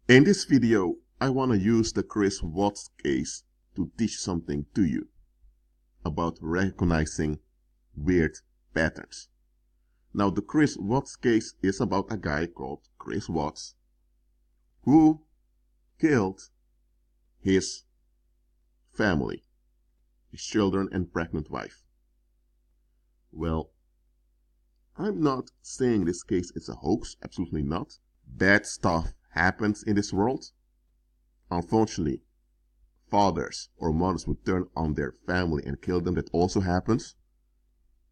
In this video, I want to use the Chris Watts case to teach something to you about recognizing weird patterns. Now, the Chris Watts case is about a guy called Chris Watts who killed his family, his children and pregnant wife. Well, I'm not saying this case is a hoax, absolutely not. Bad stuff happens in this world. Unfortunately, fathers or mothers would turn on their family and kill them. That also happens.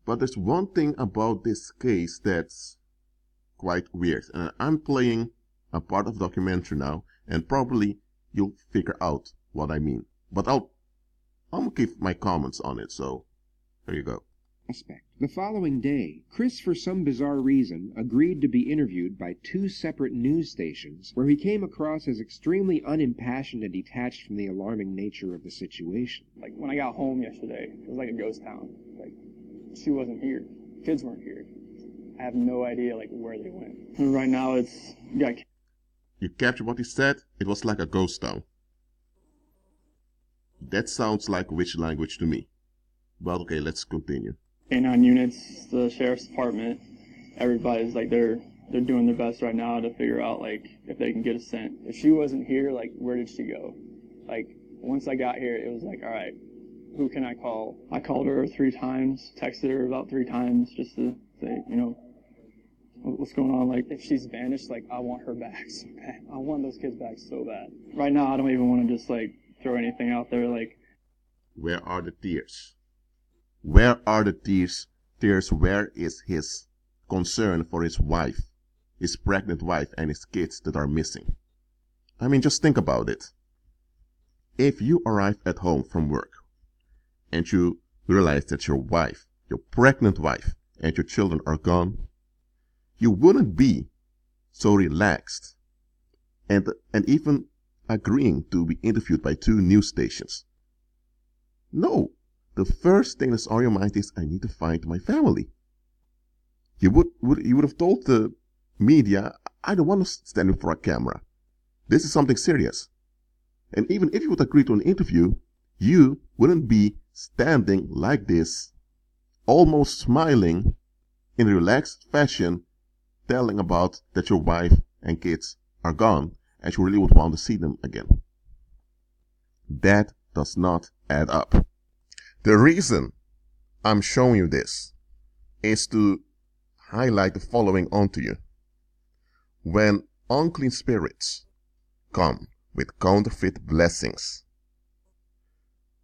But there's one thing about this case that's quite weird. And I'm playing a part of the documentary now, and probably you'll figure out what I mean. But I'm gonna give my comments on it, so there you go. The following day, Chris, for some bizarre reason, agreed to be interviewed by two separate news stations where he came across as extremely unimpassioned and detached from the alarming nature of the situation. Like, when I got home yesterday, it was like a ghost town. Like, she wasn't here. Kids weren't here. I have no idea, like, where they went. And right now, You captured what he said? It was like a ghost town. That sounds like witch language to me. But okay, let's continue. K-9 units, the sheriff's department, everybody's like, they're doing their best right now to figure out, like, if they can get a scent. If she wasn't here, like, where did she go? Like, once I got here, it was like, all right, who can I call? I called her 3 times, texted her about 3 times just to say, you know, what's going on? Like, if she's vanished, like, I want her back so bad. I want those kids back so bad. Right now, I don't even want to just, like, throw anything out there, like. Where are the tears? Where are the tears? Where is his concern for his wife, his pregnant wife, and his kids that are missing? I mean, just think about it. If you arrive at home from work and you realize that your wife, your pregnant wife, and your children are gone, you wouldn't be so relaxed and even agreeing to be interviewed by 2 news stations. No. The first thing that's on your mind is, I need to find my family. You would have told the media, I don't want to stand in front of a camera. This is something serious. And even if you would agree to an interview, you wouldn't be standing like this, almost smiling in a relaxed fashion, telling about that your wife and kids are gone and you really would want to see them again. That does not add up. The reason I'm showing you this is to highlight the following onto you. When unclean spirits come with counterfeit blessings,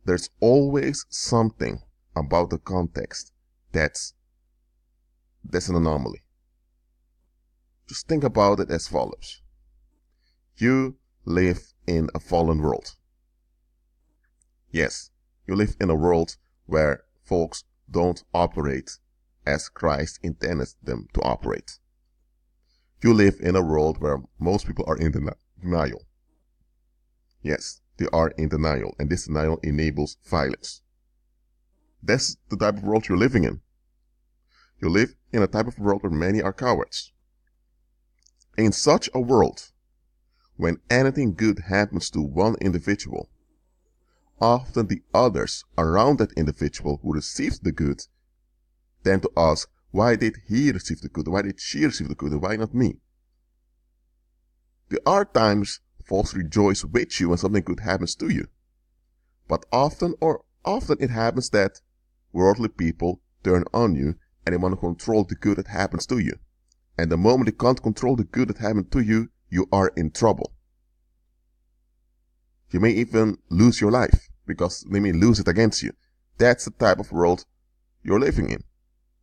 there's always something about the context that's an anomaly. Just think about it as follows. You live in a fallen world. Yes. You live in a world where folks don't operate as Christ intended them to operate. You live in a world where most people are in denial. Yes, they are in denial, and this denial enables violence. That's the type of world you're living in. You live in a type of world where many are cowards. In such a world, when anything good happens to one individual, often the others around that individual who received the good tend to ask, why did he receive the good? Why did she receive the good? Why not me? There are times folks rejoice with you when something good happens to you. But often it happens that worldly people turn on you and they want to control the good that happens to you. And the moment they can't control the good that happened to you, you are in trouble. You may even lose your life, because they may lose it against you. That's the type of world you're living in.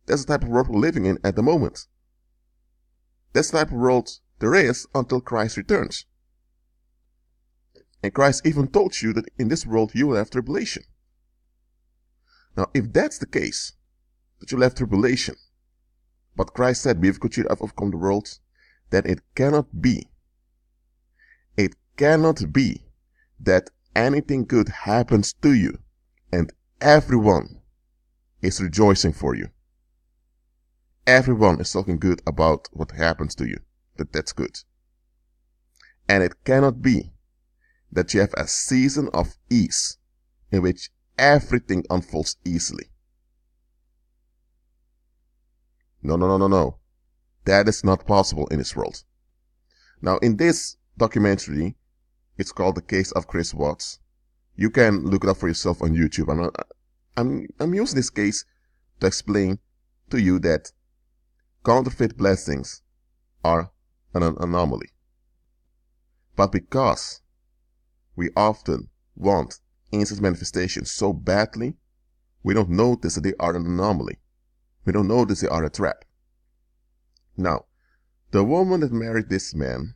That's the type of world we're living in at the moment. That's the type of world there is until Christ returns. And Christ even told you that in this world you will have tribulation. Now, if that's the case, that you'll have tribulation, but Christ said, be of good cheer, I've overcome the world, then it cannot be that anything good happens to you and everyone is rejoicing for you. Everyone is talking good about what happens to you. That's good. And it cannot be that you have a season of ease in which everything unfolds easily. No, no, no, no, no. That is not possible in this world. Now, in this documentary, it's called The Case of Chris Watts. You can look it up for yourself on YouTube. I'm using this case to explain to you that counterfeit blessings are an anomaly. But because we often want instant manifestations so badly, we don't notice that they are an anomaly. We don't notice they are a trap. Now, the woman that married this man,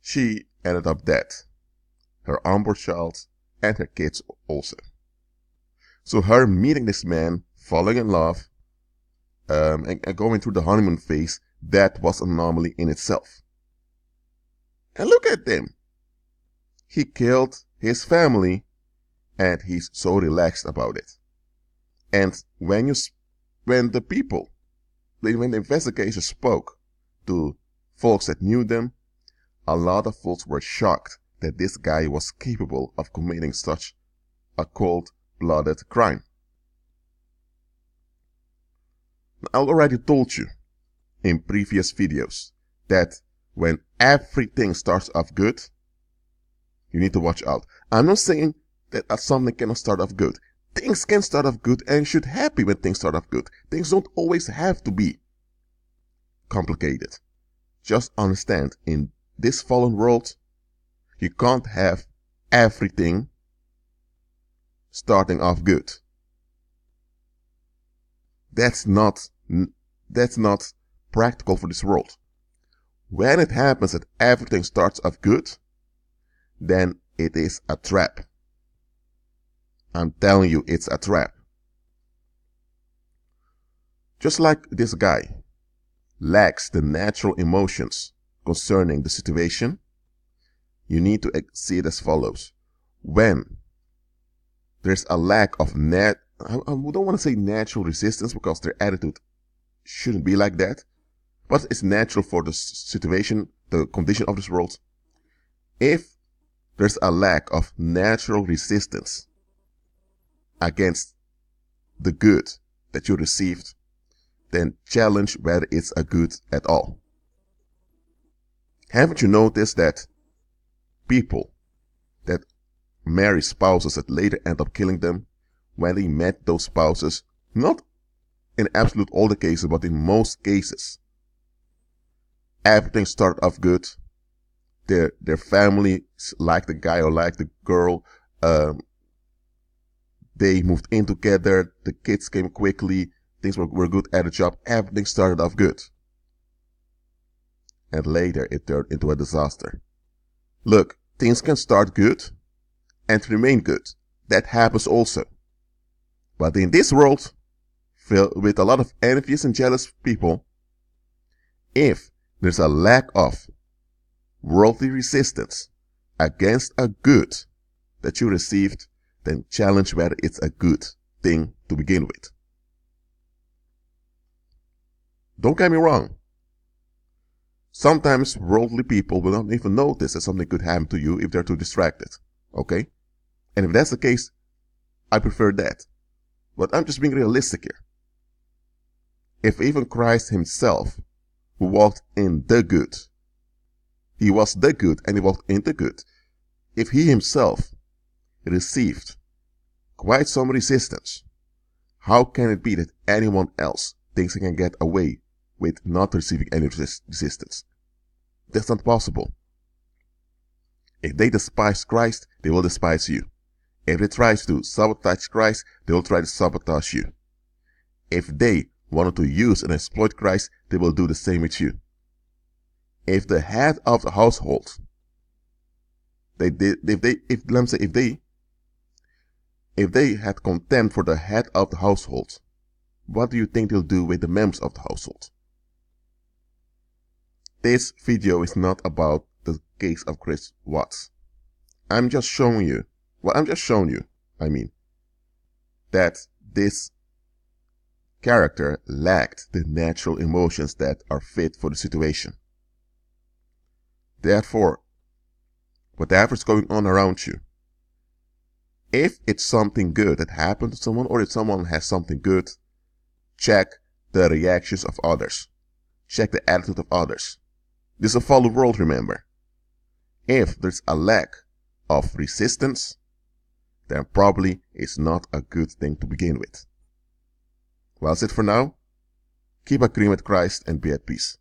she ended up dead. Her unborn child and her kids also. So her meeting this man, falling in love, and going through the honeymoon phase, that was an anomaly in itself. And look at them. He killed his family and he's so relaxed about it. And when the investigators spoke to folks that knew them, a lot of folks were shocked that this guy was capable of committing such a cold-blooded crime. I already told you in previous videos that when everything starts off good, you need to watch out. I'm not saying that something cannot start off good. Things can start off good and you should be happy when things start off good. Things don't always have to be complicated. Just understand, in this fallen world, you can't have everything starting off good. That's not practical for this world. When it happens that everything starts off good, then it is a trap. I'm telling you, it's a trap. Just like this guy lacks the natural emotions concerning the situation, you need to see it as follows. When there's a lack of I don't want to say natural resistance, because their attitude shouldn't be like that, but it's natural for the situation, the condition of this world. If there's a lack of natural resistance against the good that you received, then challenge whether it's a good at all. Haven't you noticed that people that marry spouses that later end up killing them, when they met those spouses, not in absolute all the cases, but in most cases, everything started off good. Their family liked the guy or liked the girl. They moved in together. The kids came quickly. Things were good at the job. Everything started off good. And later it turned into a disaster. Look, things can start good and remain good. That happens also. But in this world, filled with a lot of envious and jealous people, if there's a lack of worldly resistance against a good that you received, then challenge whether it's a good thing to begin with. Don't get me wrong. Sometimes worldly people will not even notice that something could happen to you if they're too distracted. Okay? And if that's the case, I prefer that. But I'm just being realistic here. If even Christ himself, who walked in the good, he was the good and he walked in the good, if he himself received quite some resistance, how can it be that anyone else thinks he can get away with not receiving any resistance? That's not possible. If they despise Christ, they will despise you. If they try to sabotage Christ, they will try to sabotage you. If they wanted to use and exploit Christ, they will do the same with you. If the head of the household, if they had contempt for the head of the household, what do you think they'll do with the members of the household? This video is not about the case of Chris Watts. I'm just showing you, that this character lacked the natural emotions that are fit for the situation. Therefore, whatever's going on around you, if it's something good that happened to someone, or if someone has something good, check the reactions of others. Check the attitude of others. This is a fallen world, remember. If there's a lack of resistance, then probably it's not a good thing to begin with. Well, that's it for now. Keep agreeing with Christ and be at peace.